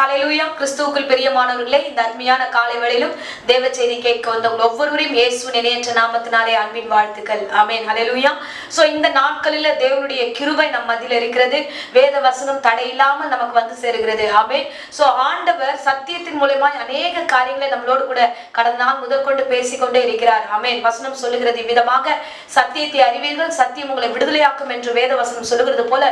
ஹல்லேலூயா. கிறிஸ்துவுக்குள் பிரியமானவர்களே, இந்த அருமையான காலை வேளையிலும் தேவ செய்தி கேட்க வந்த ஒவ்வொருவரையும் இயேசுவின் இணையற்ற நாமத்தினாலே அன்பின் வாழ்த்துக்கள். ஆமென். ஹல்லேலூயா. சோ இந்த நாட்களில் தேவனுடைய கிருபை நம் மத்தியில் இருக்கிறது. வேத வசனம் தடையில்லாமல் நமக்கு வந்து சேருகிறது. ஆமென். சோ ஆண்டவர் சத்தியத்தின் மூலமாய் அநேக காரியங்களை நம்மளோடு கூட கடந்த நாள் முதற்கொண்டு பேசிக்கொண்டே இருக்கிறார். ஆமென். வசனம் சொல்லுகிறது இவ்விதமாக, சத்தியத்தை அறிவீர்கள், சத்தியம் உங்களை விடுதலையாக்கும் என்று வேத வசனம் சொல்லுகிறது போல,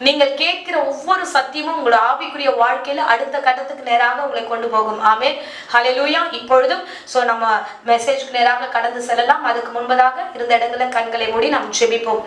நீங்கள் கேட்கிற ஒவ்வொரு சத்தியமும் உங்களோட ஆவிக்குரிய வாழ்க்கையில அடுத்த கட்டத்துக்கு நேராக உங்களை கொண்டு போகும். ஆமென். ஹல்லேலூயா. இப்பொழுதும் நம்ம மெசேஜ்க்கு நேராக கடந்து செல்லலாம். அதுக்கு முன்பதாக இருந்த இடங்களில் கண்களை மூடி நாம் ஜெபிப்போம்.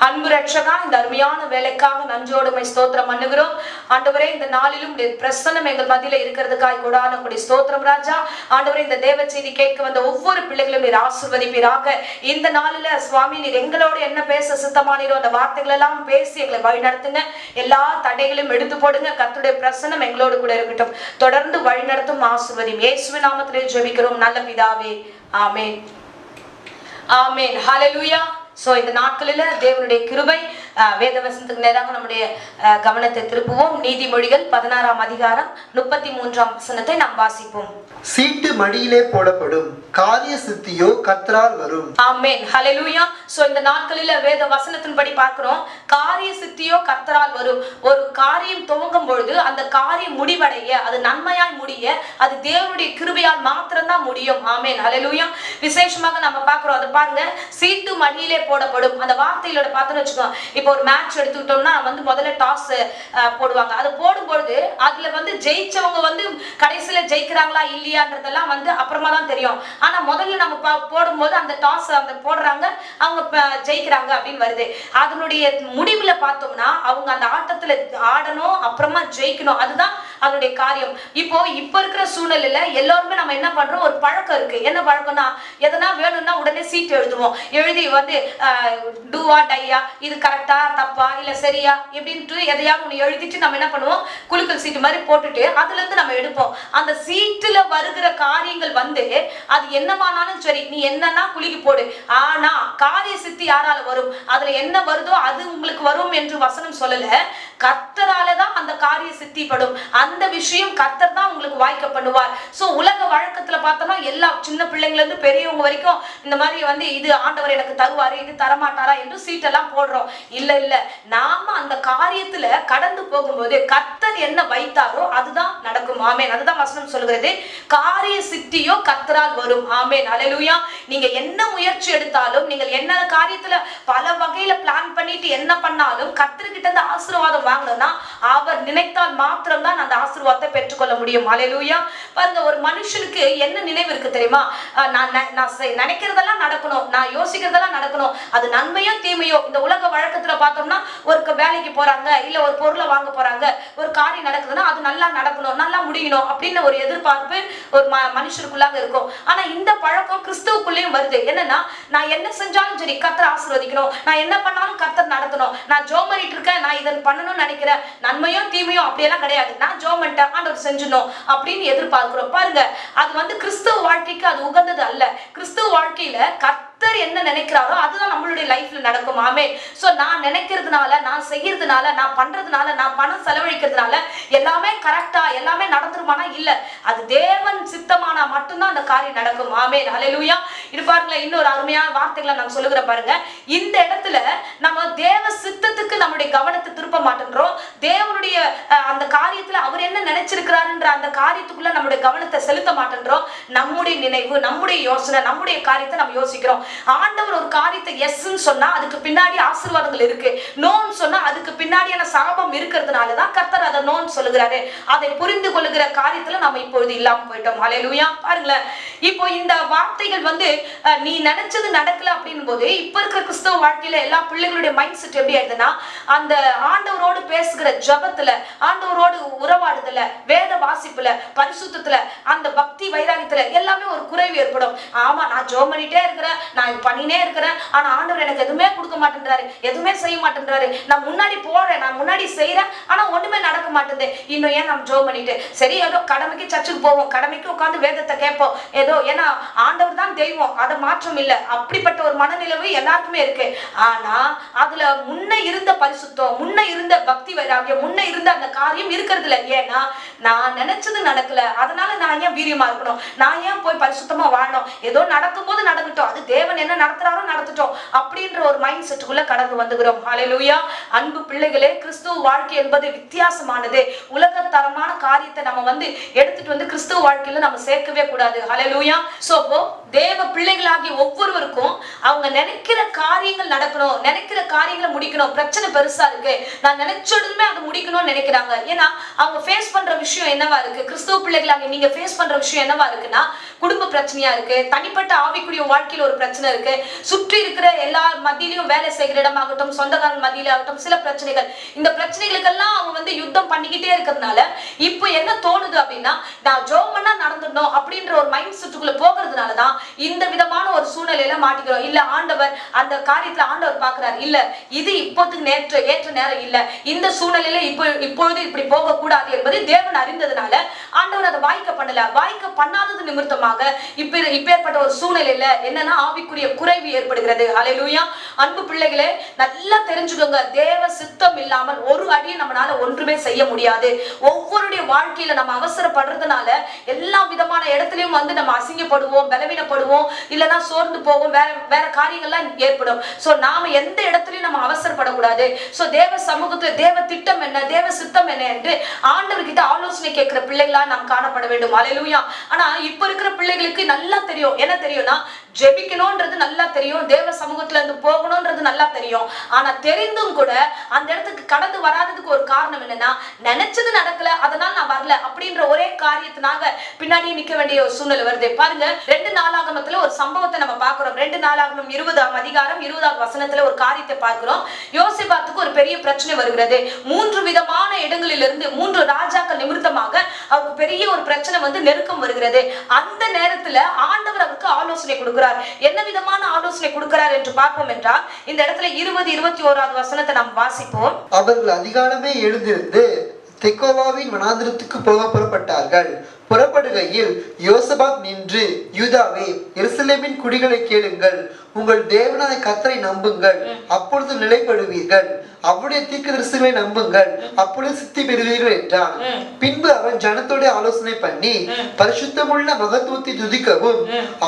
அன்பு ரட்சகா, இந்த அருமையான வேலைக்காக நன்றியோடு ஸ்தோத்திரம் பண்ணுகிறோம். ஆண்டவரே, இந்த நாளிலும் பிரசன்னம் எங்கள் மத்தியில இருக்கிறதுக்காய் கூடான கூடிய ஸ்தோத்திரம் ராஜா. ஆண்டவரே, இந்த தேவ செய்தி கேட்க வந்த ஒவ்வொரு பிள்ளைகளும் நீர் ஆசீர்வதிப்பீராக. இந்த நாளில சுவாமி, நீர் எங்களோடு என்ன பேச சித்தமானீரோ அந்த வார்த்தைகள் எல்லாம் பேசி எங்களை வழி நடத்துங்க. எல்லா தடைகளையும் எடுத்து போடுங்க. கர்த்தருடைய பிரசன்னம் எங்களோடு கூட இருக்கட்டும். தொடர்ந்து வழி நடத்தும் ஆசீர்வதியும். இயேசுவின் நாமத்திலே ஜெபிக்கிறோம் நல்ல பிதாவே. ஆமென். ஆமென். ஹல்லேலூயா. இந்த நாட்களில தேவனுடைய கிருபை வேத வசனத்துக்கு நேராக நம்முடைய கவனத்தை திருப்புவோம். நீதிமொழிகள் 16ஆம் அதிகாரம் 33ஆம் வசனத்தை நாம் வாசிப்போம். சீட்டு மடியிலே போடப்படும், காரிய சித்தியோ கர்த்தரால் வரும். ஆமென். ஹல்லேலூயா. இந்த நாட்களில வேத வசனத்தின்படி பார்க்கிறோம், காரிய சித்தியோ கர்த்தரால் வரும். ஒரு காரியம் துவங்கும் பொழுது அந்த காரியம் முடிவடைய, அது நன்மையாய் முடிய, அது தேவனுடைய கிருபையால் மாத்திரம்தான் முடியும். ஆமென். ஹல்லேலூயா. விசேஷமாக நம்ம பார்க்கிறோம், அதை பாருங்க, சீட்டு மடியிலே போடப்படும். அந்த வார்த்தையிலோட பார்த்தோன்னு வச்சுக்கோங்க. இப்போ ஒரு மேட்ச் எடுத்துக்கிட்டோம்னா முதல்ல டாஸ் போடுவாங்க. அது போடும்பொழுது அதுல ஜெயிச்சவங்க கடைசியில ஜெயிக்கிறாங்களா இல்லையான்றதெல்லாம் அப்புறமா தான் தெரியும். ஆனா முதல்ல நம்ம போடும்போது அந்த டாஸ் போடுறாங்க, அவங்க ஜெயிக்கிறாங்க அப்படின்னு வருது. அதனுடைய முடிவுல பார்த்தோம்னா அவங்க அந்த ஆட்டத்துல ஆடணும், அப்புறமா ஜெயிக்கணும். அதுதான் அதனுடைய காரியம். இப்ப இருக்கிற சூழ்நிலையில எல்லாருமே நம்ம என்ன பண்றோம், ஒரு பழக்கம் இருக்கு. என்ன பழக்கம்னா, எதனா வேணும்னா உடனே சீட் எழுதுவோம். எழுதி டூவா டையா, இது கரெக்டா தப்பா இல்ல சரியா எப்படின்ட்டு எதையாவது ஒண்ணு எழுதிட்டு நம்ம என்ன பண்ணுவோம், குலுக்கல் சீட்டு மாதிரி போட்டுட்டு அதுல இருந்து நம்ம எடுப்போம். அந்த சீட்டுல வருகிற காரியங்கள் அது என்னவானாலும் சரி, நீ என்னன்னா குலுக்கி போடு. ஆனா காரிய சித்தி யாரால வரும், அதுல என்ன வருதோ அது உங்களுக்கு வரும் என்று வசனம் சொல்லல. கர்த்தராலதான் அந்த காரிய சித்தி படும். அந்த விஷயம் கர்த்தர் தான் உங்களுக்கு வாய்க்க பண்ணுவார். உலக வழக்கத்துல பார்த்தோம்னா எல்லா சின்ன பிள்ளைங்கள இருந்து பெரியவங்க வரைக்கும் இந்த மாதிரி இது ஆண்டவர் எனக்கு தருவாரு, இது தரமாட்டாரா என்று சீட்டெல்லாம் போடுறோம். இல்ல இல்ல, நாம அந்த காரியத்துல கடந்து போகும்போது கர்த்தர் என்ன வைத்தாரோ அதுதான் நடக்கும். ஆமென். அதுதான் வசனம் சொல்கிறது, காரிய சித்தியோ கர்த்தரால் வரும். ஆமென். ஹல்லேலூயா. நீங்க என்ன முயற்சி எடுத்தாலும், நீங்கள் என்ன காரியத்துல பல வகையில பிளான் பண்ணிட்டு என்ன பண்ணாலும் கர்த்தர்கிட்ட இருந்து ஆசீர்வாதம் வாங்கணும்னா அவர் நினைத்தால் மாத்திரம் தான் அந்த ஆசீர்வாதத்தை பெற்றுக்கொள்ள முடியும். ஹல்லேலூயா. பாருங்க, ஒரு மனுஷனுக்கு என்ன நினைவு இருக்கு தெரியுமா? நான் நினைக்கிறதெல்லாம் நடக்கணும், நான் யோசிக்கிறதெல்லாம் நடக்கணும். அது நன்மையோ தீமையோ, இந்த உலக வழக்கத்துல பார்த்தோம்னா ஒரு வேலைக்கு போறாங்க, இல்ல ஒரு பொருளை வாங்க போறாங்க, ஒரு காரியம் நடக்குதுன்னா அது நல்லா நடக்கணும், நல்லா முடியணும் அப்படின்னு ஒரு எதிர்பார்ப்பு ஒரு மனுஷருக்குள்ளாக இருக்கும். ஆனா இந்த பழக்கம் கிறிஸ்துவுக்குள்ளேயும் வருது. என்னன்னா, நான் என்ன செஞ்சாலும் சரி கர்த்தர் ஆசீர்வதிக்கணும், நான் என்ன பண்ணாலும் கர்த்தர் நடத்தணும், நான் ஜெபம் பண்ணிட்டு இருக்கேன், நான் இதை பண்ணணும்னு நினைக்கிறேன், நன்மையோ தீமையோ அப்படியெல்லாம் கிடையாது, நான் ஜெபம் பண்ணிட்டேன் ஆண்டவர் செஞ்சணும் அப்படின்னு எதிர்பார்க்கிறோம். பாருங்க, அது கிறிஸ்துவ வாழ்க்கைக்கு அது உகந்தது அல்ல. கிறிஸ்துவ வாழ்க்கையில கர்த்தர் என்ன நினைக்கிறாரோ அதுதான் நம்மளுடைய லைஃப்ல நடக்கும். ஆமென். நான் நினைக்கிறதுனால, நான் செய்யறதுனால, நான் பண்றதுனால, நான் பணம் செலவழிக்கிறதுனால எல்லாமே கரெக்டா எல்லாமே நடந்துருமானா இல்ல. அது தேவன் சித்தமானா மட்டும்தான் அந்த காரியம் நடக்கும். ஆமென். ஹல்லேலூயா. இது பாருங்களேன், இன்னொரு அருமையான வார்த்தைகளை நான் சொல்லுகிறேன் பாருங்க. இந்த இடத்துல நம்ம தேவ சித்தத்துக்கு நம்முடைய கவனத்தை திருப்ப மாட்டேன்றோம். தேவனுடைய அந்த காரியத்துல அவர் என்ன நினைச்சிருக்கிறாருன்ற அந்த காரியத்துக்குள்ள நம்முடைய கவனத்தை செலுத்த மாட்டேன்றோம். நம்முடைய நினைவு, நம்முடைய யோசனை, நம்முடைய காரியத்தை நம்ம யோசிக்கிறோம். ஆண்டவர் ஒரு காரியத்தை எஸ்ன்னு சொன்னா அதுக்கு பின்னாடி ஆசீர்வாதங்கள் இருக்கு, நோன்னு சொன்னா அதுக்கு பின்னாடியான சாபம் இருக்கிறதுனாலதான் கர்த்தர் அதை நோன்னு சொல்லுகிறாரு. அதை புரிந்து கொள்ளுகிற காரியத்துல நம்ம இப்பொழுது இல்லாம போயிட்டோம். ஹல்லேலூயா. பாருங்களேன், இப்போ இந்த வார்த்தைகள் நீ நினைச்சது நடக்கல அப்படின் போது இப்ப இருக்கிற கிறிஸ்தவ வாழ்க்கையில எல்லா பிள்ளைகளுடைய மைண்ட் செட் எப்படி ஆயிடுதுன்னா, அந்த ஆண்டவரோடு பேசுகிற ஜபத்துல, ஆண்டவரோடு உறவாடுதல, வேத வாசிப்புல, பரிசுத்தத்துல, அந்த பக்தி வைராகியத்துல எல்லாமே ஒரு குறைவு ஏற்படும். ஆமா, நான் ஜெபம் பண்ணிட்டே இருக்கிறேன், நான் பண்ணினே இருக்கிறேன், ஆனா ஆண்டவர் எனக்கு எதுவுமே கொடுக்க மாட்டேன்றாரு, எதுவுமே செய்ய மாட்டேன்றாரு. நான் முன்னாடி போறேன், நான் முன்னாடி செய்யறேன், ஆனா ஒண்ணுமே நடக்க மாட்டேங்குது. இன்னும் ஏன் நம்ம ஜெபம் பண்ணிட்டு சரி ஏதோ கடமைக்கு சர்ச்சுக்கு போவோம், கடமைக்கு உட்காந்து வேதத்தை கேட்போம், ஏதோ ஏன்னா ஆண்டவர் தான் தெய்வம், அதை மாற்றம் இல்லை, அப்படிப்பட்ட ஒரு மனநிலைவு எல்லாருக்குமே இருக்கு. ஆனா அதுல முன்ன இருந்த பரிசுத்தம், முன்ன இருந்த பக்தி வைராகியம், முன்ன இருந்த அந்த காரியம் இருக்கிறது இல்லை. ஏன்னா நான் நினைச்சது நடக்கல, அதனால நான் ஏன் வீரியமா இருக்கணும், நான் ஏன் போய் பரிசுத்தமா வாழணும், ஏதோ நடக்கும் போது நடக்கட்டும், அது தேவன் என்ன நடத்துறாரோ நடத்தட்டும் அப்படின்ற ஒரு மைண்ட் செட்டுக்குள்ள கடந்து வந்துகிறோம். ஹல்லேலூயா. அன்பு பிள்ளைகளே, கிறிஸ்துவ வாழ்க்கை என்பது வித்தியாசமானது. உலகத்தரமான காரியத்தை நம்ம எடுத்துட்டு கிறிஸ்துவ வாழ்க்கையில நம்ம சேர்க்கவே கூடாது. ஹல்லேலூயா. சோ தேவ பிள்ளைகளாகிய ஒவ்வொருவருக்கும் அவங்க நினைக்கிற காரியங்கள் நடக்கணும், நினைக்கிற காரியங்களை முடிக்கணும். பிரச்சனை பெருசா இருக்கு, நான் நினைச்சதுமே அதை முடிக்கணும்னு நினைக்கிறாங்க. ஏன்னா அவங்க ஃபேஸ் பண்ற விஷயம் என்னவா இருக்கு, கிறிஸ்துவ பிள்ளைகளாகிய நீங்க ஃபேஸ் பண்ற விஷயம் என்னவா இருக்குன்னா, குடும்ப பிரச்சனையா இருக்கு, தனிப்பட்ட ஆவிக்குரிய வாழ்க்கையில ஒரு பிரச்சனை இருக்கு, சுற்றி இருக்கிற எல்லா மத்தியிலையும் வேலை செய்கிற இடமாகட்டும், சொந்தக்காரன் மத்தியில ஆகட்டும், சில பிரச்சனைகள். இந்த பிரச்சனைகளுக்கெல்லாம் அவங்க யுத்தம் பண்ணிக்கிட்டே இருக்கிறதுனால இப்போ என்ன தோணுது அப்படின்னா, நான் ஜெபம் பண்ணா நடந்துடணும் அப்படின்ற ஒரு மைண்ட் செட்டுக்குள்ள போகிறதுனாலதான் இந்த விதமான ஒரு சூழ்நிலையில மாட்டிக்கிறோம். இல்ல ஆண்டவர் அந்த காரியத்துல ஆண்டவர் பாக்குறாரு, இல்ல இது இப்போதுக்கு ஏற்ற நேரம் இல்ல, இந்த சூழ்நிலையில இப்பொழுது இப்படி போக கூடாது என்பதை தேவன் அறிந்ததுனால ஆண்டவர் அதை வாய்க்க பண்ணல. வாய்க்க பண்ணாதது நிமித்தமாக இப்பேற்பட்ட ஒரு சூழ்நிலையில என்னன்னா ஆவிக்குரிய குறைவு ஏற்படுகிறது. ஹல்லேலூயா. அன்பு பிள்ளைகளே, நல்லா தெரிஞ்சுக்கோங்க, தேவ சித்தம் இல்லாமல் ஒரு அடியை நம்மளால ஒன்றுமே செய்ய முடியாது. ஒவ்வொருடைய வாழ்க்கையில நம்ம அவசரப்படுறதுனால எல்லா விதமான இடத்துலயும் நம்ம அசிங்கப்படுவோம், பலவீனப்படுவோம், இல்லைன்னா சோர்ந்து போவோம், வேற காரியங்கள்லாம் ஏற்படும். சோ நாம எந்த இடத்துலயும் நம்ம அவசரப்படக்கூடாது. சோ தேவ சமூகத்துல தேவ திட்டம் என்ன, தேவ சித்தம் என்ன என்று ஆண்டவர்கிட்ட ஆலோசனை கேட்கிற பிள்ளைகளா நாம் காணப்பட வேண்டும். ஹல்லேலூயா. ஆனா இப்ப இருக்கிற பிள்ளைகளுக்கு நல்லா தெரியும், என்ன தெரியும்னா ஜெபிக்கணும்ன்றது நல்லா தெரியும், தேவ சமூகத்துல இருந்து போகணும்ன்றது நல்லா தெரியும். ஆனா தெரிந்தும் கூட அந்த இடத்துக்கு கடந்து வராததுக்கு ஒரு காரணம் என்னன்னா, நினைச்சது நடக்கல, அதனால நான் வரல அப்படின்ற ஒரே காரியத்தினாக பின்னாடி நிக்க வேண்டிய ஒரு சூழ்நிலை வருது. பாருங்க, 2 நாளாகமத்துல ஒரு சம்பவத்தை நம்ம பார்க்கிறோம். 2 நாளாகமம் 20ஆம் அதிகாரம் 20ஆவது வசனத்துல ஒரு காரியத்தை பார்க்கிறோம். யோசேபாத்துக்கு ஒரு பெரிய பிரச்சனை வருகிறது. 3 விதமான இடங்களிலிருந்து 3 ராஜாக்கள் நிமித்தமாக அவருக்கு பெரிய ஒரு பிரச்சனை நெருக்கம் வருகிறது. அந்த நேரத்துல ஆண்டவர் அவருக்கு ஆலோசனை கொடுக்கிறார். என்ன விதமான ஆலோசனை கொடுக்கிறார் என்று பார்ப்போம் என்றால், இந்த இடத்துல 20, 21வது வசனத்தை நாம் வாசிப்போம். அவர்கள் அதிகாலமே எழுந்திருந்து தெக்கோவாவின் வனாந்திரத்துக்கு போக புறப்பட்டார்கள். புறப்படுகையில் யோசபாத் நின்று, யூதாவே, எருசலேமின் குடிகளை கேளுங்கள், உங்கள் தேவனான கர்த்தரை நம்புங்கள், அப்பொழுது நிலைப்படுவீர்கள், அவருடைய தீர்க்கதரிசிகளை நம்புங்கள், அப்பொழுது சித்தி பெறுவீர்கள் என்றான். பின்பு அவன் ஜனத்தோட ஆலோசனை பண்ணி பரிசுத்தமுள்ள மகத்துவத்தை துதிக்கவும்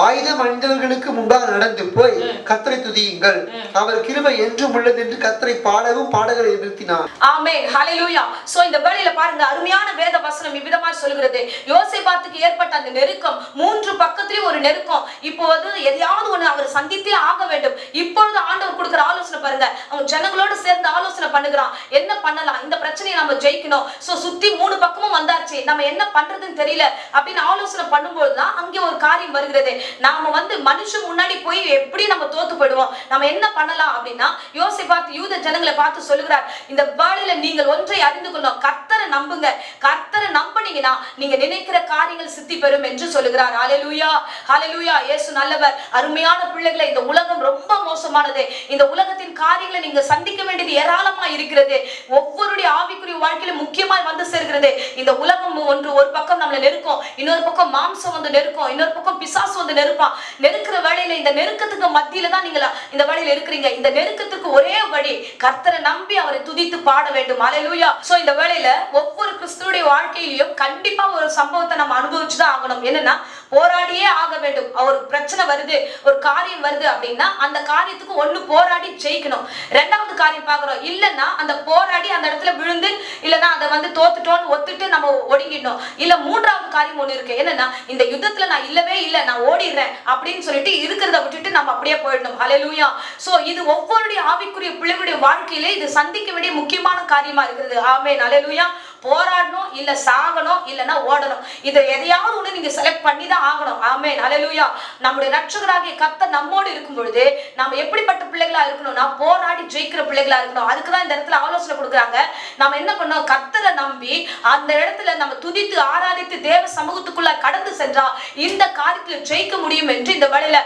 ஆயுதம் அணிந்தவர்களுக்கு முன்பாக நடந்து போய் கர்த்தரை துதியுங்கள், அவர் கிருபை என்றும் உள்ளது என்று கர்த்தரை பாடவும் பாடகரை நிறுத்தினான். ஆமென். ஹல்லேலூயா. சோ இந்த வேளையில பாருங்க, அருமையான வேத வசனம் இவ்விதமா சொல்கிறது. யோசேபாத்துக்கு ஏற்பட்ட அந்த நெருக்கம், 3 பக்கத்திலயும் ஒரு நெருக்கம். இப்போ எதையாவது ஒண்ணு அவர் சந்தித்தே ஆக வேண்டும். இப்பொழுது ஆண்டவர் கொடுக்கிற ஆலோசனை பாருங்க, அவங்க ஜனங்களோட சேர்ந்து ஆலோசனை பண்ணுகிறான். என்ன பண்ணலாம், இந்த பிரச்சனையை நம்ம ஜெயிக்கணும். சோ சுத்தி 3 பக்கமும் வந்தாச்சு, நம்ம என்ன பண்றதுன்னு தெரியல அப்படின்னு ஆலோசனை பண்ணும்போதுதான் அங்கே ஒரு காரியம் வருகிறது. நாம மனுஷன் முன்னாடி போய் எப்படி நம்ம தோத்து போயிடுவோம், நம்ம என்ன பண்ணலாம் அப்படின்னா, யோசேபாத் யூத ஜனங்களை பார்த்து சொல்லுகிறார், இந்த வேளையில நீங்கள் ஒன்றை அறிந்து கொள்ளணும், கர்த்தரை நம்புங்க, கர்த்தரை நம்பினீங்கன்னா நீங்க நினைக்கிற காரியங்கள் சித்தி பெறும் என்று சொல்லுகிறார். ஹல்லேலூயா. ஹல்லேலூயா. இயேசு நல்லவர். அருமையான பிள்ளைகளை, இந்த உலகம் ரொம்ப மோசமானது. இந்த உலகத்தின் காரியங்களை நீங்க சந்திக்க வேண்டியது ஏராளமா இருக்கிறது. ஒவ்வொருடைய ஆவிக்குரிய வாழ்க்கையில முக்கியமாய் சேர்கிறது. இந்த உலகம் ஒரு பக்கம் நம்மளை நெருக்கும், இன்னொரு பக்கம் மாம்சம் நெருக்கும், இன்னொரு பக்கம் பிசாசு நெருப்பான். நெருக்கிற வேளையில இந்த நெருக்கத்துக்கு மத்தியில தான் நீங்க இந்த வேளையில இருக்கிறீங்க. இந்த நெருக்கத்துக்கு ஒரே வழி, கர்த்தரை நம்பி அவரை துதித்து பாட வேண்டும். ஹல்லேலூயா. சோ இந்த வேளையில ஒவ்வொரு கிறிஸ்துவுடைய வாழ்க்கையிலும் கண்டிப்பா ஒரு சம்பவத்தை நம்ம அனுபவிச்சுதான் ஆகணும். என்னன்னா, போராடியே ஆக வேண்டும். ஒரு பிரச்சனை வருது, ஒரு காரியம் வருது அப்படின்னா அந்த காரியத்துக்கு ஒண்ணு போராடி ஜெயிக்கணும். 2வது காரியம் பாக்குறோம், இல்லன்னா அந்த போராடி அந்த இடத்துல விழுந்து, இல்லன்னா அதை தோத்துட்டோன்னு ஒத்துட்டு நம்ம ஒடுங்கிடணும். இல்ல 3வது காரியம் ஒண்ணு இருக்கு, என்னன்னா இந்த யுத்தத்துல நான் இல்லவே இல்லை, நான் ஓடிடுறேன் அப்படின்னு சொல்லிட்டு இருக்கிறத விட்டுட்டு நம்ம அப்படியே போயிடணும். ஹல்லேலூயா. சோ இது ஒவ்வொருடைய ஆவிக்குரிய பிள்ளைகளுடைய வாழ்க்கையிலே இது சந்திக்க வேண்டிய முக்கியமான காரியமா இருக்கிறது. ஆமென். ஹல்லேலூயா. போராடணும், இல்ல சாகணும், இல்லன்னா ஓடணும். இதை எதையாவது ஒண்ணு நீங்க செலக்ட் பண்ணி தான் ஆகணும். ஆமென். ஹல்லேலூயா. நம்முடைய ரட்சகராகிய கர்த்தர் நம்மோடு இருக்கும் பொழுது நாம எப்படிப்பட்ட பிள்ளைகளா இருக்கணும்னா, போராடி ஜெயிக்கிற பிள்ளைகளா இருக்கணும். அதுக்குதான் இந்த இடத்துல ஆலோசனை கொடுக்குறாங்க. நாம என்ன பண்ணோம், கர்த்தரை நம்பி அந்த இடத்துல நம்ம துதித்து ஆராதித்து தேவ சமூகத்துக்குள்ள கடந்து சென்றா இந்த காரியத்துல ஜெயிக்க முடியும் என்று இந்த வேளையில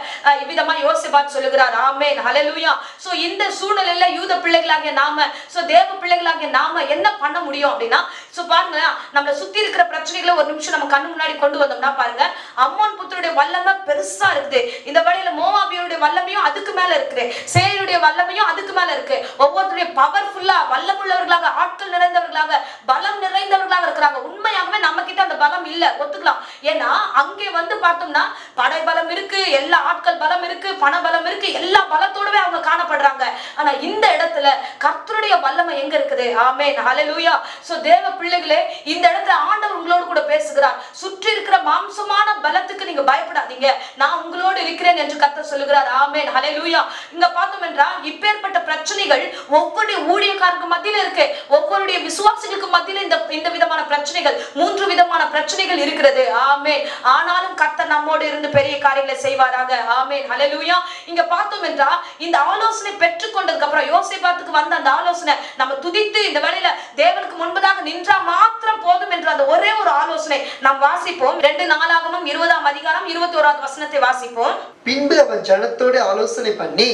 இவ்விதமா யோசேபாத் சொல்லுகிறார். ஆமென். ஹல்லேலூயா. சோ இந்த சூழ்நிலையில யூத பிள்ளைகளாகிய நாம, சோ தேவ பிள்ளைகளாகிய நாம என்ன பண்ண முடியும் அப்படின்னா, சோ பாருங்க, நம்மள சுத்தி இருக்கிற பிரச்சனைகளை ஒரு நிமிஷம் நம்ம கண்ணு முன்னாடி கொண்டு வந்தோம்னா பாருங்க, அம்மோன் புத்திரருடைய வல்லமை பெருசா இருக்குது. இந்த வழியில மோவாபியருடைய வல்லமையும் அதுக்கு மேல இருக்குது, சேயருடைய வல்லமையும் அதுக்கு மேல இருக்கு. ஒவ்வொருத்தருடைய பவர்ஃபுல்லா வல்லமுள்ளவர்களாக, ஆட்கள் நிறைந்தவர்களாக, பலம் நிறைந்தவர்களாக இருக்கிறாங்க. உண்மையாகவே நம்ம கிட்ட அந்த பலம் இல்ல, ஒத்துக்கலாம். ஏன்னா அங்கே வந்து பார்த்தோம்னா படை பலம் இருக்கு, எல்லா ஆட்கள் பலம் இருக்கு, பண பலம் இருக்கு, எல்லா பலத்தோடவே அவங்க காணப்படுறாங்க. ஆனா இந்த இடத்துல கர்த்தருடைய வல்லமை எங்க இருக்குது? ஆமென், ஹல்லேலூயா. சோ தேவ பிள்ளைகளே, இந்த இடத்துல ஆண்டவர் உங்களோடு கூட பேசுகிறார். சுற்றி இருக்கிற மாம்சமான பலத்துக்கு நீங்க பயப்படாதீங்க, நான் உங்களோடு இருக்கிறேன் என்று கர்த்தர் சொல்லுகிறார். ஆமென், ஹல்லேலூயா. இங்க பார்த்தோம் என்றால் இப்பேற்பட்ட பிரச்சனைகள் ஒவ்வொரு ஊழியக்காரருக்கு மத்தியில இருக்கு, ஒவ்வொருடைய விசுவாசிகளுக்கு மத்தியில இந்த விதமான பிரச்சனைகள், 3 விதமான பிரச்சனைகள் இருக்கிறது. ஆமென். ஆனாலும் கர்த்தர் நம்மோடு இருந்து பெரிய காரியங்களை செய்வாராக. ஆமென், ஹல்லேலூயா. இங்க பார்த்தோம் என்றால் இந்த ஆலோசனை பெற்றுக்கொண்டதுக்கு அப்புறம் யோசேபாத்துக்கு வந்த அந்த ஆலோசனை, நம்ம துதித்து இந்த வேளையில தேவனுக்கு முன்பதாக நின்றா மாத்திரம் போதும் என்ற அந்த ஒரே ஒரு ஆலோசனை நாம் வாசிப்போம். 2 நாளாகமம் 20ஆம் அதிகாரம் 21வது வசனத்தை வாசிப்போம். பின்பு அவன் ஜனத்தோடு ஆலோசனை பண்ணி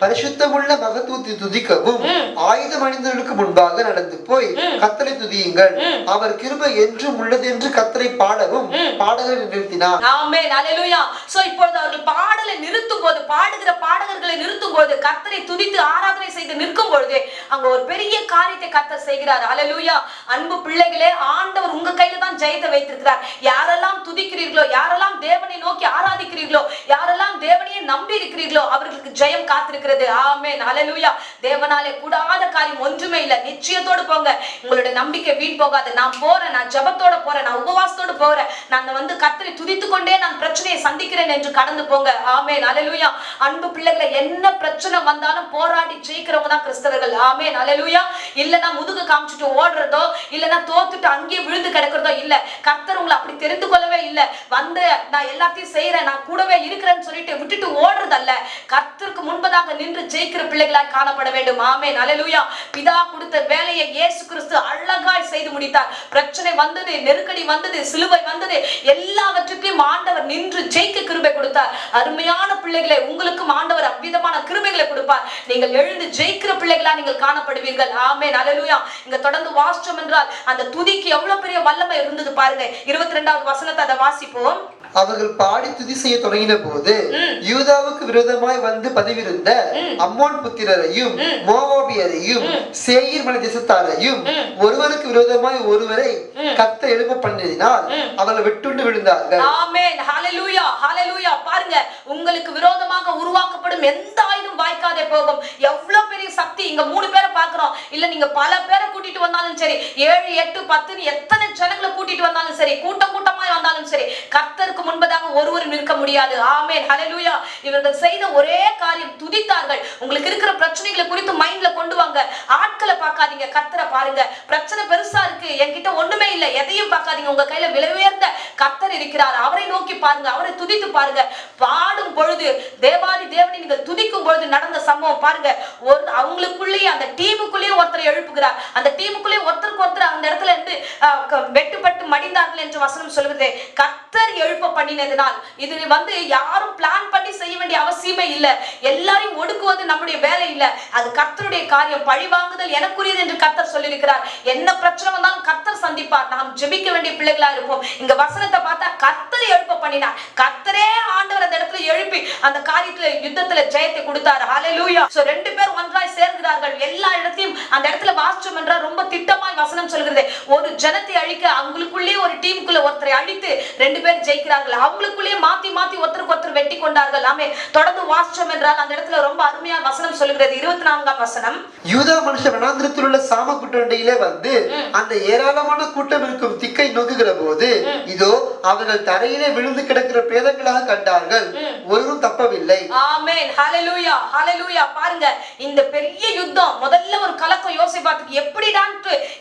பரிசுத்தமுள்ள மகத்துவத்தை துதிக்கவும் ஆயுதம் அணிந்தவர்களுக்கு முன்பாக நடந்து போய் கர்த்தரை துதியுங்கள், அவர் கிருபை என்றும் உள்ளது என்று கர்த்தரை பாடவும் பாடகரை நிறுத்தினார். ஆமென், ஹல்லேலூயா. சோ இப்பொழுது அவர்கள் பாடலை நிறுத்தும் போது, பாடுகிற பாடகர்களை நிறுத்தும் போது, கர்த்தரை துதித்து ஆராதனை செய்து நிற்கும் பொழுது அங்க ஒரு பெரிய காரியத்தை கர்த்தர் செய்கிறார். ஹல்லேலூயா. அன்பு பிள்ளைகளே, ஆண்டவர் உங்க கையில தான் ஜெயத்தை வைத்திருக்கிறார். யாரெல்லாம் துதிக்கிறீர்களோ, யாரெல்லாம் தேவனை நோக்கி ஆராதிக்கிறீர்களோ, யாரெல்லாம் தேவனையே நம்பி இருக்கிறீர்களோ அவர்களுக்கு ஜெயம் காத்திருக்கிறது. ஆமென், ஹல்லேலூயா. தேவனாலே கூடாத காரியம் ஒன்றுமே இல்ல. நிச்சயத்தோடு போங்க, உங்களுடைய நம்பிக்கை வீண் போகாது. நான் போறேன், நான் ஜெபத்தோட போறேன், நான் உபவாசத்தோடு போறேன், நான் வந்து கர்த்தரை துதித்து கொண்டே நான் பிரச்சனையை சந்திக்கிறேன் என்று கடந்து போங்க. ஆமென், ஹல்லேலூயா. அன்பு பிள்ளைகளை, என்ன பிரச்சனை வந்தாலும் போராடி ஜெயிக்கிறவங்க தான் கிறிஸ்தவர்கள். ஆமென், ஹல்லேலூயா. இல்லனா முதுகு காமிச்சிட்டு ஓடுறதோ, இல்லனா தோத்துட்டு அங்கேயே விழுந்து கிடக்கிறதோ இல்ல. கர்த்தர் உங்களை அப்படி தெரிந்து கொள்ளவே இல்ல. வந்து நான் எல்லாத்தையும் செய்யறேன், நான் கூடவே இருக்கிறேன்னு சொல்லிட்டு விட்டுட்டு ஓடுறதல்ல. கர்த்தருக்கு முன்பதாக நின்று ஜெயிக்கிற பிள்ளைகளாய் காணப்பட வேண்டும். ஆமென், ஹல்லேலூயா. பிதா கொடுத்த வேலையை இயேசு கிறிஸ்து அழகாய் செய்து முடித்தார். பிரச்சனை வந்தது, நெருக்கடி வந்தது, சிலுவை வந்தது, எல்லாவற்றுக்கும் ஆண்டவர் நின்று ஜெயிக்க கிருபை கொடுத்தார். அருமையான பிள்ளைகளை, உங்களுக்கும் ஆண்டவர் அவ்விதமான கிருபைகளை கொடுப்பார். நீங்கள் எழுந்து ஜெயிக்கிற பிள்ளைகளா நீங்கள் காணப்படுவீர்கள். ஆமென், ஹல்லேலூயா. இங்க தொடர்ந்து வாசிச்சோம் என்றால் அந்த துதிக்கு எவ்வளவு பெரிய வல்லமை இருந்தது பாருங்க. 22வது வசனத்தை அதை வாசிப்போம். அவர்கள் பாடி துதி செய்ய தொடங்கின போது யூதாவுக்கு விரோதமாய் வந்து பதிவிருந்த அம்மோன் புத்திரரையும் மோவாபியரையும் சேயீர் மலை தேசத்தாரையும் ஒருவருக்கு விரோதமாய் ஒருவரை கர்த்தர் எழுப்ப பண்ணினால் அவர்கள் வெட்டுண்டு விழுந்தார்கள். ஆமென், ஹல்லேலூயா, ஹல்லேலூயா. பாருங்க, உங்களுக்கு விரோதமாக உருவாக்கப்படும் எந்த ஆயுதம் வாய்க்காதே போகும். எவ்வளவு பெரிய சக்தி. இங்க 3 பேரை பார்க்கிறோம். இல்ல நீங்க பல பேரை கூட்டிட்டு வந்தாலும் சரி, 7, 8, 10 எத்தனை ஜனங்களை கூட்டிட்டு வந்தாலும் சரி, கூட்டம் கூட்டமாய் வந்தாலும் சரி, கர்த்தருக்கு முன்பதாக ஒருவரும் நிற்க முடியாது. ஆமென், ஹல்லேலூயா. இவர்கள் செய்த ஒரே காரியம் துதித்தார்கள். உங்களுக்கு இருக்கிற பிரச்சனைகளை குறித்து மைண்ட்ல கொண்டு வாங்க. ஆட்களை பார்க்காதீங்க, கர்த்தரை பாருங்க. பிரச்சனை பெருசா இருக்கு, என்கிட்ட ஒண்ணுமே இல்ல, எதையும் பார்க்காதீங்க. உங்க கையில விலை உயர்ந்த கர்த்தர் இருக்கிறார். அவரை நோக்கி பாருங்க, அவரை துதித்து பாருங்க. பாடும் பொழுது, தேவாதி தேவனை நீங்கள் துதிக்கும் பொழுது நடந்த சம்பவம் பாருங்க. அவங்களுக்குள்ளேயே, அந்த டீமுக்குள்ளேயே ஒருத்தர் எழுப்புகிறார். அந்த டீமுக்குள்ளேயே ஒருத்தருக்கு ஒருத்தர் அந்த இடத்துல இருந்து வெட்டுப்பட்டு மடிந்தார்கள் என்று வசனம் சொல்லுகிறது. கர்த்தர் எழுப்ப பண்ணினதினால் இது வந்து யாரும் பிளான் பண்ணி செய்ய வேண்டிய அவசியமே இல்ல. எல்லாரையும் ஒடுக்குவது நம்முடைய வேலை இல்ல, அது கர்த்தருடைய காரியம். பழி வாங்குதல் எனக்குரியது என்று கர்த்தர் சொல்லியிருக்கிறார். என்ன பிரச்சனை வந்தாலும் கர்த்தர் சந்திப்பார். நாம் ஜெபிக்க வேண்டிய பிள்ளைகளா இருப்போம். இங்க வசனத்தை பார்த்தா கர்த்தர் எழுப்ப பண்ணினார். கர்த்தரே ஆண்டவர் அந்த இடத்துல எழுப்பி அந்த காரியத்துல யுத்தத்துல ஜெயத்தை கொடுத்தார். ஹல்லேலூயா. சோ 2 பேர் ஒன்றாய் சேர்கிறார்கள். எல்லா இடத்தையும் அந்த இடத்துல வாசிச்சோம் என்றால் ரொம்ப திட்டமாய் வசனம் சொல்கிறது. ஒரு ஜனத்தை அழிக்க அவங்களுக்குள்ளே ஒரு டீமுக்குள்ள ஒருத்தரை அழித்து 2 பேர் ஜெயிக்கிறார்கள். அவங்களுக்குள்ளே மாத்தி மாத்தி ஒருத்தருக்கு ஒருத்தர் வெட்டி கொண்டார்கள். ஆமே, தொடர்ந்து வாசிச்சோம் என்றால் அந்த இடத்துல ரொம்ப அருமையா வசனம் சொல்லுகிறது. 24ஆம் வசனம். யூதா மனுஷர் வனாந்திரத்தில் உள்ள சாம கூட்டண்டையிலே வந்து அந்த ஏராளமான கூட்டம் இருக்கும் திக்கை நோக்குகிற போது இதோ அவர்கள் தரையிலே விழுந்து கிடக்கிற பேதங்களாக கண்டார்கள், ஒருவரும் தப்பவில்லை. ஆமென், ஹல்லேலூயா, ஹல்லேலூயா. பாருங்க, இந்த பெரிய யுத்தம் முதல்ல ஒரு கலக்கம் யோசேபாத்துக்கு எப்படிதான்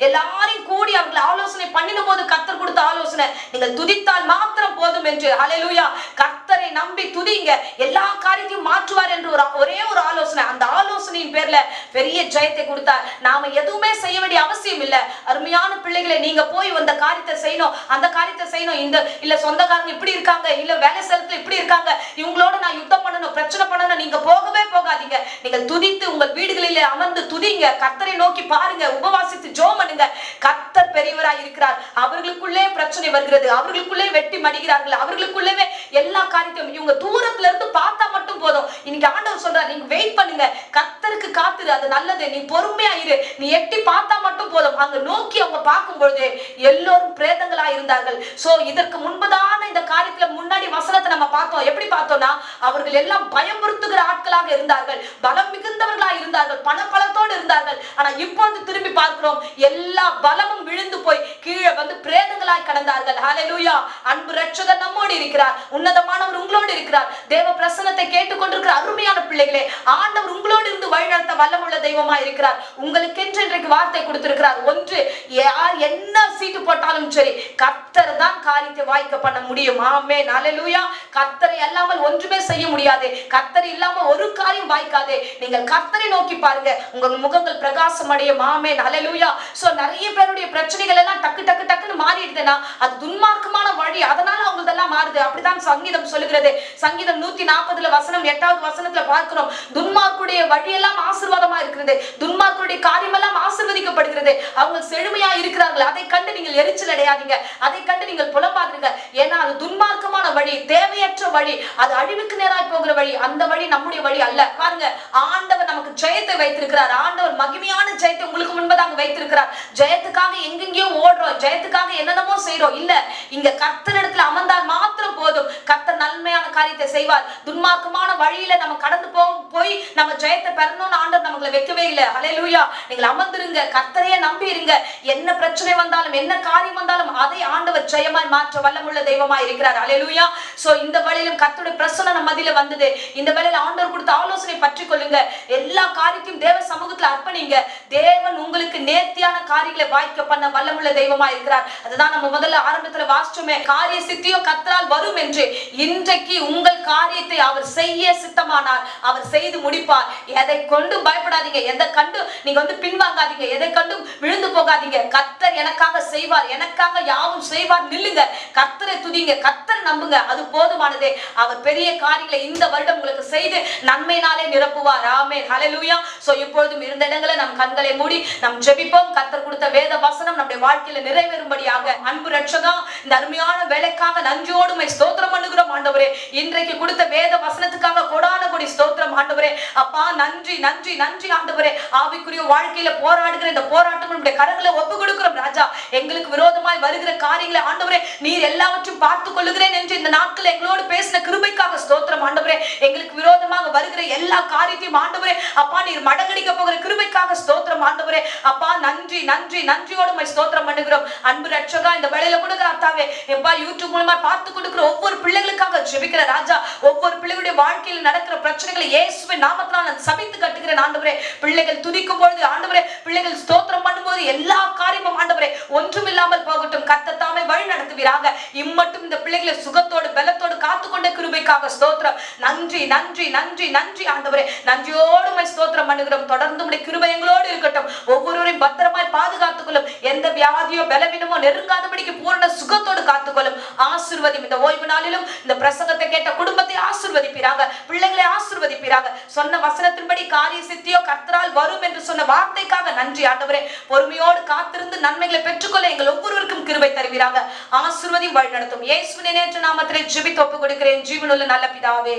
எல்லாரையும் கூடி அவர்கள் ஆலோசனை பண்ணின போது கர்த்தர் கொடுத்த ஆலோசனை, நீங்கள் துதித்தால் மாத்திரம் போதும் என்று. ஹல்லேலூயா. கர்த்தரை நம்பி துதிங்க, எல்லா காரியத்தையும் மாற்றுவார் என்று ஒரே ஒரு ஆலோசனை. அந்த ஆலோசனையின் பேர்ல பெரிய ஜெயத்தை கொடுத்தார். நாம எதுவுமே செய்ய வேண்டிய அவசியம் இல்ல. அருமையான பிள்ளைகளை, நீங்க போய் அந்த காரியத்தை செய்யணும், அந்த காரியத்தை செய்யணும், இந்த இல்ல சொந்தக்காரங்க இப்படி இருக்காங்க, இல்ல வேலை ஸ்தலத்துல இப்படி இருக்காங்க, இவங்களோட நான் யுத்தம் பண்ணணும், பிரச்சனை பண்ணணும், நீங்க போகவே போகாதீங்க. பயப்படாதீங்க. நீங்கள் துதித்து உங்கள் வீடுகளிலே அமர்ந்து துதிங்க, கர்த்தரை நோக்கி பாருங்க, உபவாசித்து ஜெபம் பண்ணுங்க. கர்த்தர் பெரியவராய் இருக்கிறார். அவர்களுக்குள்ளே பிரச்சனை வருகிறது, அவர்களுக்குள்ளே வெட்டி மடிகிறார்கள், அவர்களுக்குள்ளே எல்லா காரியத்தையும் இவங்க தூரத்துல இருந்து பார்த்தா மட்டும் போதும். இன்னைக்கு ஆண்டவர் சொல்றார், நீங்க வெயிட் பண்ணுங்க, கர்த்தருக்கு காத்துரு, அது நல்லது, நீ பொறுமையா இரு, நீ எட்டி பார்த்தா மட்டும் போதும். அங்க நோக்கி அவங்க பார்க்கும் பொழுது எல்லோரும் பிரேதங்களா இருந்தார்கள். சோ இதற்கு முன்பதான இந்த காரியத்துல முன்னாடி வசனத்தை நம்ம பார்த்தோம். எப்படி பார்த்தோம்னா, அவர்கள் எல்லாம் பயமுறுத்துகிற ஆட்களாக இருந்தார்கள், பலம் மிகுந்தவர்களா இருந்தார்கள், பணபலத்தோடு இருந்தார்கள். ஆனா இப்பொழுது திரும்பி பார்க்கிறோம், எல்லா பலமும் விழுந்து போய் கீழே வந்து பிரேதங்களாய் கடந்தார்கள். ஹல்லேலூயா. அன்பு ரட்சகர் நம்மோடு இருக்கிறார், உன்னதமானவர் உங்களோடு இருக்கிறார். தேவ பிரசன்னத்தை கேட்டுக்கொண்டிருக்கிற அருமையான பிள்ளைகளே, ஆண்டவர் உங்களோடு இருந்து வழிநடத்த வல்லமுள்ள தெய்வமா இருக்கிறார். உங்களுக்கென்று இன்றைக்கு வார்த்தை கொடுத்திருக்கிறார். ஒன்று, யார் என்ன சீட்டு போட்டாலும் சரி, கர்த்தர் தான் காரியத்தை வாய்க்க பண்ண முடியும். ஆமென். ஹல்லேலூயா. கர்த்தரை அல்லாமல் ஒன்றுமே செய்ய முடியாது. கர்த்தர் இல்லாம ஒரு காரியம் வாய்க்காதே. நீங்கள் கர்த்தரை நோக்கி பாருங்க, உங்கள் முகங்கள் பிரகாசம் அடையும். ஆமென். ஹல்லேலூயா. சோ நிறைய பேருடைய பிரச்சனைகள் எல்லாம் டக்கு டக்கு டக்குன்னு மாறிடுதுன்னா அது துன்மார்க்கமான வழி, அதனால அவங்களதெல்லாம் மாறுது. அப்படிதான் சங்கீதம் சொல்லுகிறது. சங்கீதம் 140 வசனம் 8வது வசனத்துல பார்க்கிறோம், துன்மார்க்குடைய வழியெல்லாம் ஆசீர்வாதமா இருக்கிறது, துன்மார்க்குடைய காரியம் எல்லாம் ஆசீர்வதிக்கப்படுகிறது. அவங்க செழுமையா இருக்கிறார்கள், அதை கண்டு நீங்கள் எரிச்சல் அடையாதீங்க, அதை கண்டு நீங்கள் புலம்பாதீங்க. ஏன்னா அது துன்மார்க்கமான வழி, தேவையற்ற வழி, அது அழிவுக்கு நேராய் போகிற வழி. அந்த வழி நம்முடைய வழி அல்ல. பாருங்க, ஆண்டவர் நமக்கு ஜெயத்தை வைத்திருக்கிறார். ஆண்டவர் மகிமையான ஜெயத்தை உங்களுக்கு முன்பதாக வைத்திருக்கிறார். ஜெயத்துக்காக எங்கெங்கயோ ஓடுறோம், ஜெயத்துக்காக என்னென்னமோ செய்யறோம் இல்ல. இங்க கர்த்தரிடத்துல அமர்ந்தால் மாத்திரம் போதும், கர்த்தர் நன்மையான காரியத்தை செய்வார். துன்மார்க்கமான வழியில நம்ம கடந்து போய் நம்ம ஜெயத்தை பெறணும்னு ஆண்டவர் நமக்கு வைக்கவே இல்லை. ஹல்லேலூயா. நீங்கள் அமர்ந்திருங்க, கர்த்தரையே நம்பி இருங்க. என்ன பிரச்சனை வந்தாலும் என்ன காரியம் வந்தாலும் அதை ஆண்டவர் ஜெயமாய் மாற்ற வல்லமுள்ள தெய்வமாய் இருக்கிறார். ஹல்லேலூயா. சோ இந்த வழியிலும் கர்த்தருடைய பிரசன்னம் நம்ம மத்தியில வந்தது. இந்த வேளையில ஆண்டவர் கொடுத்த ஆலோசனை பற்றி கொள்ளுங்க. எல்லா காரியத்தையும் தேவ சமூகத்துல அர்ப்பணிங்க. தேவன் உங்களுக்கு நேர்த்தியான காரியங்களை வாய்க்க பண்ண வல்லமுள்ள தெய்வமா இருக்கிறார். அதுதான் நம்ம முதல்ல ஆரம்பத்துல வாசிச்சோமே, காரிய சித்தியோ கர்த்தரால் வரும் என்று. இன்றைக்கு உங்கள் காரியத்தை அவர் செய்ய சித்தமானார், அவர் செய்து முடிப்பார். எதை கொண்டு பயப்படாதீங்க, எதை கண்டு நீங்க பின்வாங்காதீங்க, எதை கண்டும் விழுந்து போகாதீங்க. கர்த்தர் எனக்காக செய்வார், எனக்காக யாவும் செய்வார். நில்லுங்க, கர்த்தரை துதிங்க, கர்த்தரை நம்புங்க, அது போதுமானதே. அவர் பெரிய காரியங்களை இந்த வருடம் உங்களுக்கு செய்து நன்மையினாலே நிரப்புவார். ஆமென். ஹல்லேலூயா. சோ இப்பொழுதும் இருந்த இடங்களை நம் கண்களை மூடி நாம் ஜெபிப்போம். கர்த்தர் கொடுத்த வேத வசனம் நம்முடைய வாழ்க்கையில நிறைவேறும்படியாக. அன்பு ரட்சகா, இந்த அருமையான வேலைக்காக நன்றியோடு ஸ்தோத்திரம் பண்ணுகிறோம் ஆண்டவரே. இன்றைக்கு கொடுத்த வேத வசனத்துக்காக கோடான கோடி ஸ்தோத்திரம் ஆண்டவரே. அப்பா நன்றி நன்றி நன்றி ஆண்டவரே. ஆவிக்குரிய வாழ்க்கையில போராடுகிற இந்த போராட்டம் நம்முடைய கரங்களை ஒப்பு கொடுக்கிறோம் ராஜா. எங்களுக்கு விரோதமாய் வருகிற காரியங்களை ஆண்டவரே நீர் எல்லாவற்றையும் பார்த்து கொள்ளுகிறேன் என்று இந்த நாட்கள் எங்களோடு பேசின கிருபைக்காக ஸ்தோத்திரம் ஆண்டவரே. எங்களுக்கு விரோதமாக வருகிற எல்லா காரியத்தையும் ஆண்டவரே அப்பா நீர் மடங்கடிக்க போகிற கிருபைக்காக ஸ்தோத்திரம் ஆண்டவரே. அப்பா நன்றி நன்றி நன்றியோடு ஸ்தோத்திரம் பண்ணுகிறோம். அன்பு ரட்சகா, இந்த வேளையில கூட கர்த்தாவே எப்பா யூடியூப் மூலமா பார்த்து கொடுக்கிற ஒவ்வொரு பிள்ளைகளுக்காக ஜெபிக்கிற ராஜா. ஒவ்வொரு பிள்ளைகளுடைய வாழ்க்கையில நடக்கிற பிரச்சனைகளை இயேசுவின் நாமத்தினால் நான் சபித்து கட்டுகிறேன் ஆண்டவரே. பிள்ளைகள் துதிக்கும் பொழுது ஆண்டவரே, பிள்ளைகள் ஸ்தோத்திரம் பண்ணும்போது எல்லா காரியமும் ஆண்டவரே ஒன்றும் இல்லாமல் போகட்டும். கர்த்தர் தாமே வழி நடத்துவீராக. இம்மட்டும் இந்த பிள்ளைகளை சுகத்தோடு பலத்தோடு காத்துக்கொண்ட கிருபைக்காக ஸ்தோத்திரம். நன்றி நன்றி நன்றி நன்றி ஆண்டவரே. நன்றியோடு ஸ்தோத்திரம் பண்ணுகிறோம். தொடர்ந்து உம்முடைய கிருபை எங்களோடு இருக்கட்டும். ஒவ்வொருவரையும் பத்திரமாய் பாதுகாத்துக் கொள்ளும். எந்த வியாதியோ பலவீனமோ நெருங்காதபடிக்கு பூரண சுகத்தோடு காத்துக்கொள்ளும். ஆசீர்வதியும். இந்த ஓய்வு நாளிலும் இந்த பிரசங்கத்தை கேட்ட குடும்பத்தை ஆசீர்வதிப்பீராக, பிள்ளைகளை ஆசீர்வதிப்பீராக. சொன்ன வசனத்தின்படி காரிய சித்தியோ கர்த்தரால் வரும் என்று சொன்ன வார்த்தைக்காக நன்றி ஆண்டவரே. பொறுமையோடு காத்திருந்து நன்மைகளை பெற்றுக்கொள்ள எங்கள் ஒவ்வொருவருக்கும் கிருபை தருவீராக. ஆசீர்வதியும் வழி நடத்தும். இயேசுவின் நேற்று நாமத்திலே ஜெபித்து ஒப்புக் கொடுக்கிறேன் ஜீவனுள்ள நல்ல பிதாவே.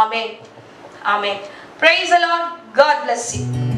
ஆமென். ஆமென். Praise the Lord. God bless you.